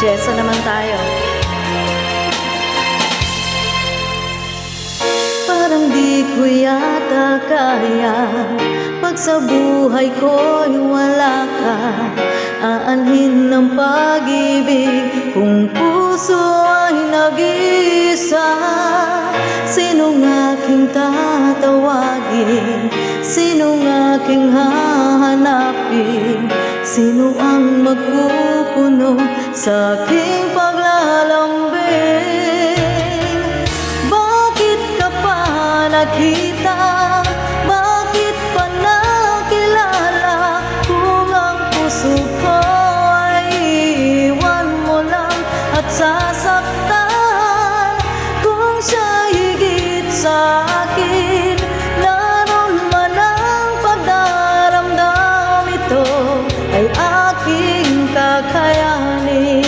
Jessa naman tayo. Parang di ko yata kaya pag sa buhay ko'y wala ka. Aanhin ng pag-ibig kung puso ay nag-iisa. Sinong aking tatawagin? Sinong aking hahanapin? Sino ang magpupuno sa aking paglalambing? Bakit ka pa nakita? Bakit pa nakilala? Kung ang puso ko ay iwan mo lang at sasaktan. Kung siya higit sa akin, naroon man ang pagdaramdam, ito ay aking kakayanin.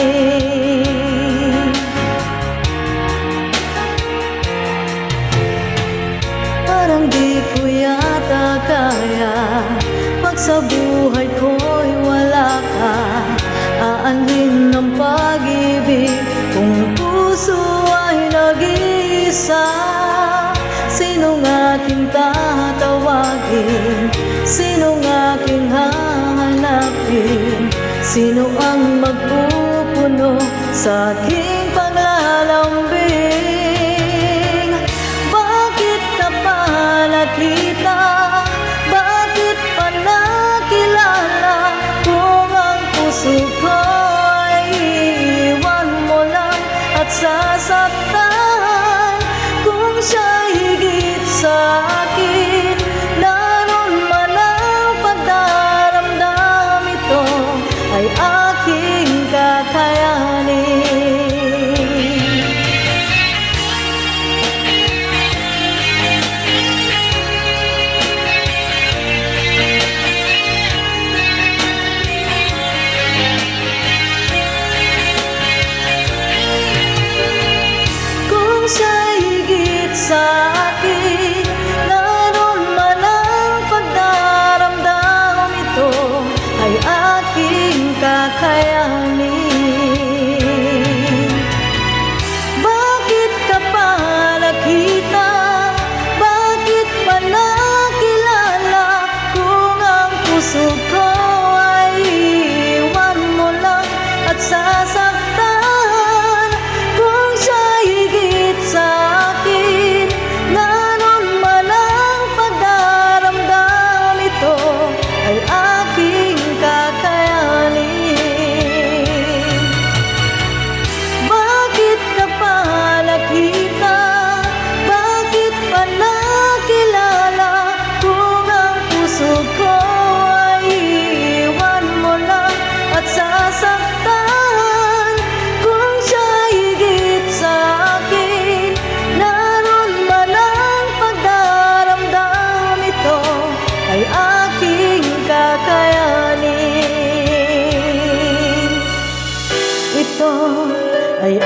Parang di ko yata kaya pag sa buhay ko'y wala ka. Aanhin ng pag-ibig kung puso ay nag-iisa. Sinong aking tatawagin? Sinong aking hahanapin? Sino ang magpupuno sa aking paglalambing? Bakit ka pa nakita? Bakit pa nakilala? Kung ang puso ko ay iwan mo lang at sasaktan. Kung siya higit sa akin, naroon man ang pagdaramdam, ito ay aking kakayanin. Kung siya higit sa akin, naroon man ang pagdaramdam, ito ay aking kakayanin. Bakit ka pa nakita? Bakit pa nakilala? Kung ang puso ko ay iwan mo lang at sasaktan. Kung siya higit sa akin, naroon man ang pagdaramdam, ito ay aking kakayanin. Bakit ka pa nakita? Bakit pa nakilala? Kung ang puso ko ay iwan mo lang at sasaktan. Kung siya higit sa akin, naroon man ang pagdaramdam, ito ay aking kakayanin. Ito ay